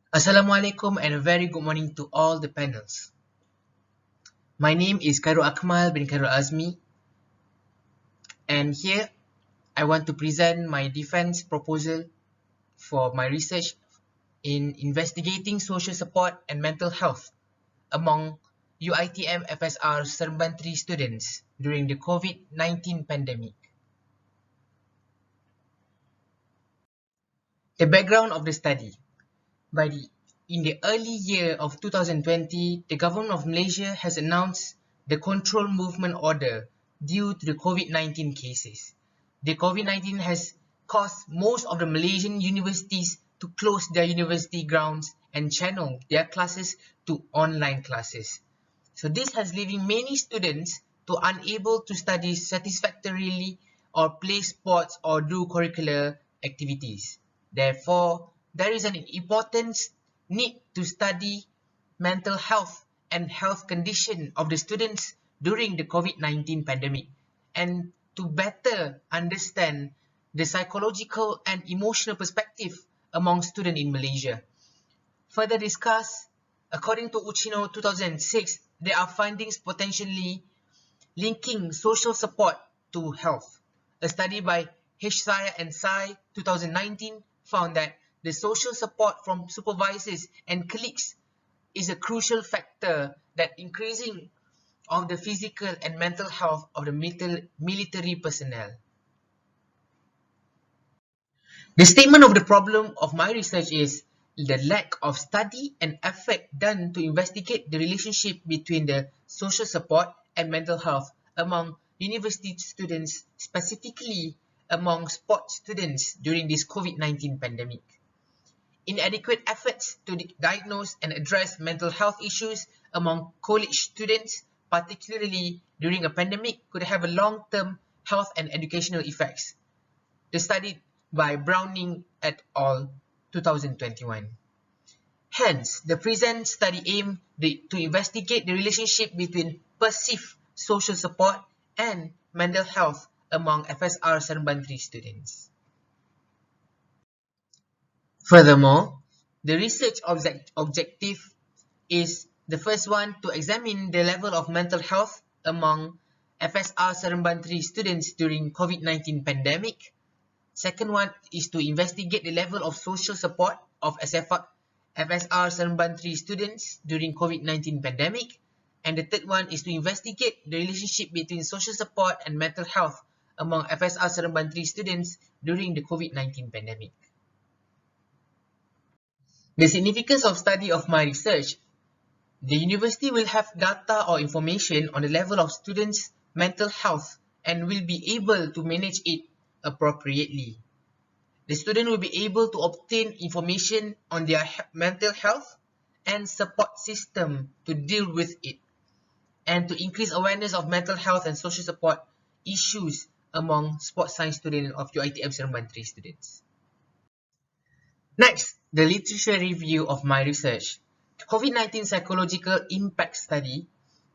Assalamualaikum and a very good morning to all the panels. My name is Khairul Akmal bin Khairul AZMI, and here I want to present my defense proposal for my research in investigating social support and mental health among UiTM FSR Seremban 3 students during the COVID-19 pandemic. The background of the study. In the early year of 2020, the government of Malaysia has announced the control movement order due to the COVID-19 cases. The COVID-19 has caused most of the Malaysian universities to close their university grounds and channel their classes to online classes. So this has leaving many students to unable to study satisfactorily or play sports or do curricular activities. Therefore, there is an important need to study mental health and health condition of the students during the COVID-19 pandemic and to better understand the psychological and emotional perspective among students in Malaysia. Further discuss, according to Uchino 2006, there are findings potentially linking social support to health. A study by Hsieh and Tsai 2019 found that the social support from supervisors and colleagues is a crucial factor that increasing of the physical and mental health of the military personnel. The statement of the problem of my research is the lack of study and effort done to investigate the relationship between the social support and mental health among university students, specifically among sports students during this COVID-19 pandemic. Inadequate efforts to diagnose and address mental health issues among college students, particularly during a pandemic, could have a long-term health and educational effects. The study by Browning et al. 2021. Hence, the present study aimed to investigate the relationship between perceived social support and mental health among FSR Seremban 3 students. Furthermore, the research objective is the first one to examine the level of mental health among FSR Seremban 3 students during COVID-19 pandemic. Second one is to investigate the level of social support of FSR Seremban 3 students during COVID-19 pandemic. And the third one is to investigate the relationship between social support and mental health among FSR Seremban 3 students during the COVID-19 pandemic. The significance of study of my research. The university will have data or information on the level of students' mental health and will be able to manage it appropriately. The student will be able to obtain information on their mental health and support system to deal with it, and to increase awareness of mental health and social support issues among sports science students of UiTM Seremban 3 students. Next, the literature review of my research. COVID-19 Psychological Impact Study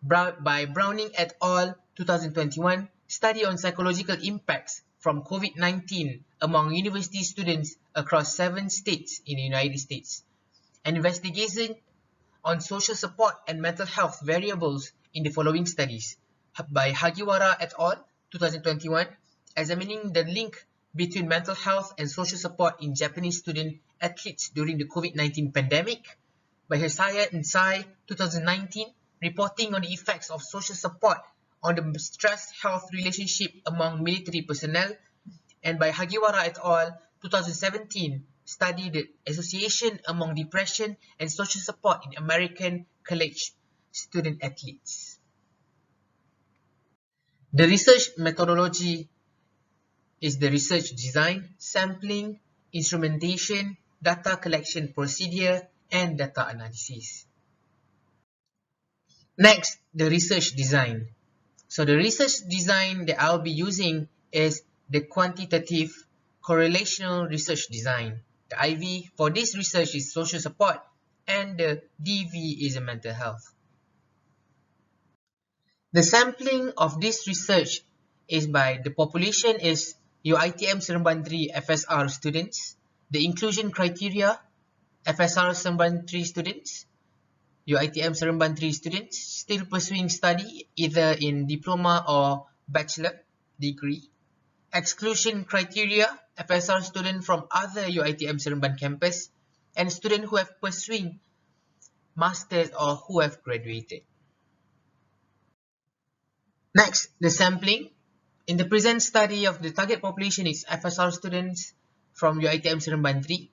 by Browning et al. 2021, study on psychological impacts from COVID-19 among university students across 7 states in the United States. An investigation on social support and mental health variables in the following studies by Hagiwara et al. 2021, examining the link between mental health and social support in Japanese student athletes during the COVID-19 pandemic, by Hsieh and Tsai 2019, reporting on the effects of social support on the stress-health relationship among military personnel, and by Hagiwara et al. 2017, study the association among depression and social support in American college student athletes. The research methodology is the research design, sampling, instrumentation, data collection procedure, and data analysis. Next, the research design. So the research design that I'll be using is the quantitative correlational research design. The IV for this research is social support, and the DV is mental health. The sampling of this research is by the population is UiTM Seremban 3 FSR students. The inclusion criteria FSR Seremban 3 students, UiTM Seremban 3 students still pursuing study either in diploma or bachelor degree. Exclusion criteria, FSR student from other UiTM Seremban campus and students who have pursuing masters or who have graduated. Next, the sampling. In the present study of the target population is FSR students from UiTM Seremban 3.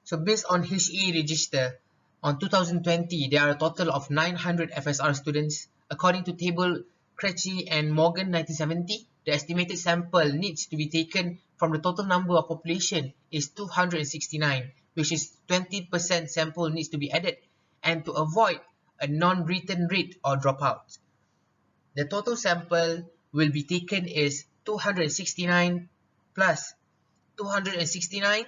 So based on HE register on 2020, there are a total of 900 FSR students. According to table Krejci and Morgan 1970, the estimated sample needs to be taken from the total number of population is 269, which is 20% sample needs to be added, and to avoid a non-return rate or dropout. The total sample will be taken is 269 plus 269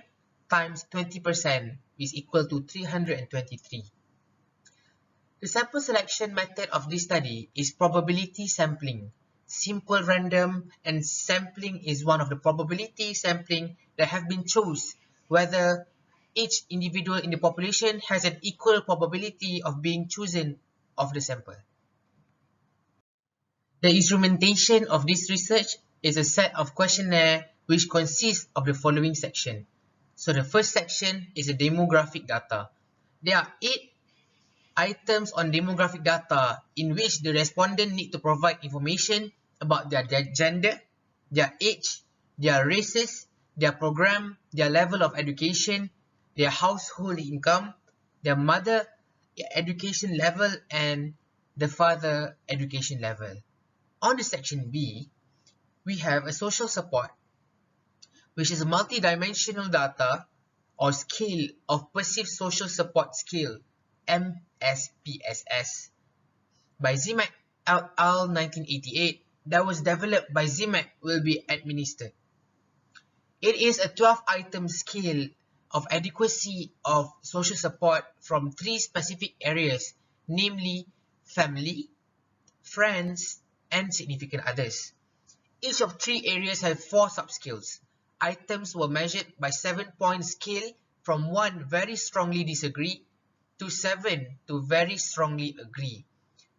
times 20% is equal to 323. The sample selection method of this study is probability sampling. Simple random and sampling is one of the probability sampling that have been chosen, whether each individual in the population has an equal probability of being chosen of the sample. The instrumentation of this research is a set of questionnaire which consists of the following section. So the first section is the demographic data. There are 8 items on demographic data in which the respondent need to provide information about their gender, their age, their races, their program, their level of education, their household income, their mother education level, and the father education level. On the section B, we have a social support, which is a multi-dimensional data or scale of perceived social support scale, MSPSS, by AZMI et al. 1988, that was developed by AZMI will be administered. It is a 12-item scale of adequacy of social support from 3 specific areas, namely family, friends, and significant others. Each of 3 areas have 4 subscales. Items were measured by 7-point scale from 1 very strongly disagree to 7 to very strongly agree.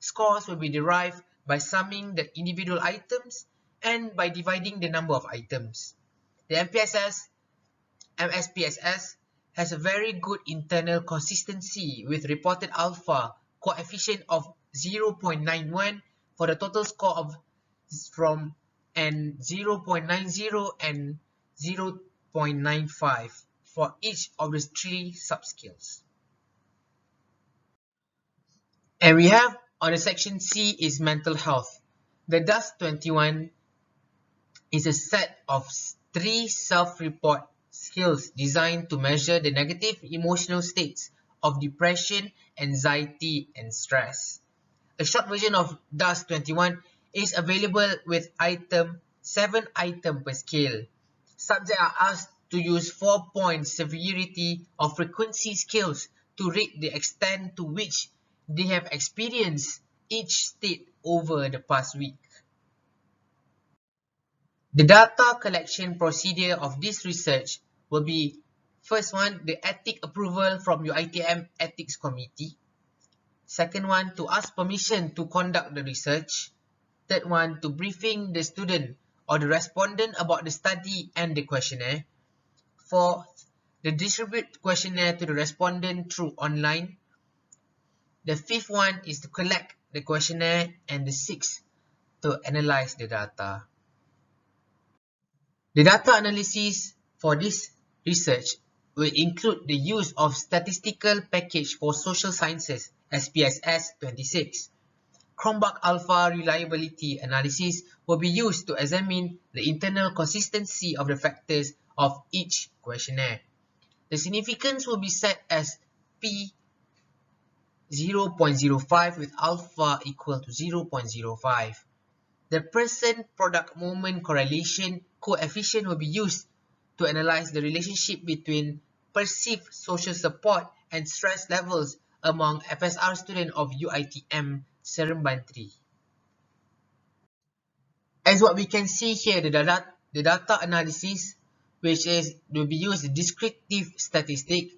Scores will be derived by summing the individual items and by dividing the number of items. The MSPSS has a very good internal consistency with reported alpha coefficient of 0.91 for the total score of from and 0.90 and 0.95 for each of the 3 subscales. And we have on the section C is mental health. The DAS-21 is a set of 3 self-report skills designed to measure the negative emotional states of depression, anxiety, and stress. A short version of DAS-21 is available with 7 items per scale. Subjects are asked to use 4-point severity or frequency scales to rate the extent to which they have experienced each state over the past week. The data collection procedure of this research will be, first one, the ethic approval from UiTM Ethics Committee. Second one, to ask permission to conduct the research. Third one, to briefing the student or the respondent about the study and the questionnaire. Fourth, the distribute questionnaire to the respondent through online. The fifth one is to collect the questionnaire, and the sixth, to analyze the data. The data analysis for this research will include the use of statistical package for social sciences, SPSS-26. Cronbach alpha reliability analysis will be used to examine the internal consistency of the factors of each questionnaire. The significance will be set as P 0.05 with alpha equal to 0.05. The person product moment correlation coefficient will be used to analyze the relationship between perceived social support and stress levels among FSR students of UiTM Seremban 3. As what we can see here, the data analysis, which is will be used descriptive statistic,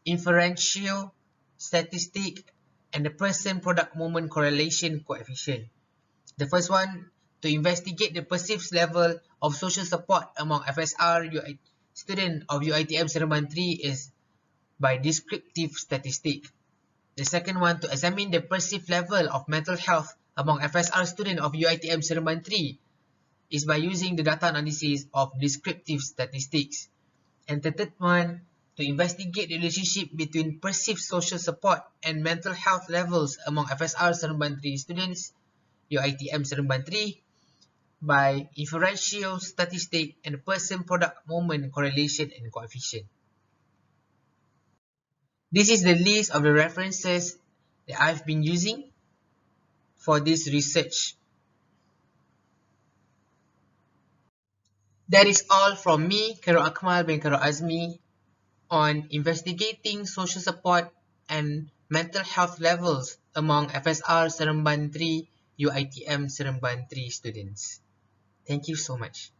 inferential statistic, and the person-product moment correlation coefficient. The first one, to investigate the perceived level of social support among FSR student of UiTM Seremban 3 is by descriptive statistic. The second one, to examine the perceived level of mental health among FSR student of UiTM Seremban 3 is by using the data analysis of descriptive statistics. And the third one, to investigate the relationship between perceived social support and mental health levels among FSR Seremban 3 students, UiTM Seremban 3, by inferential statistic and person-product moment correlation and coefficient. This is the list of the references that I've been using for this research. That is all from me, Khairul Akmal bin Khairul AZMI, on investigating social support and mental health levels among FSR Seremban 3 UiTM Seremban 3 students. Thank you so much.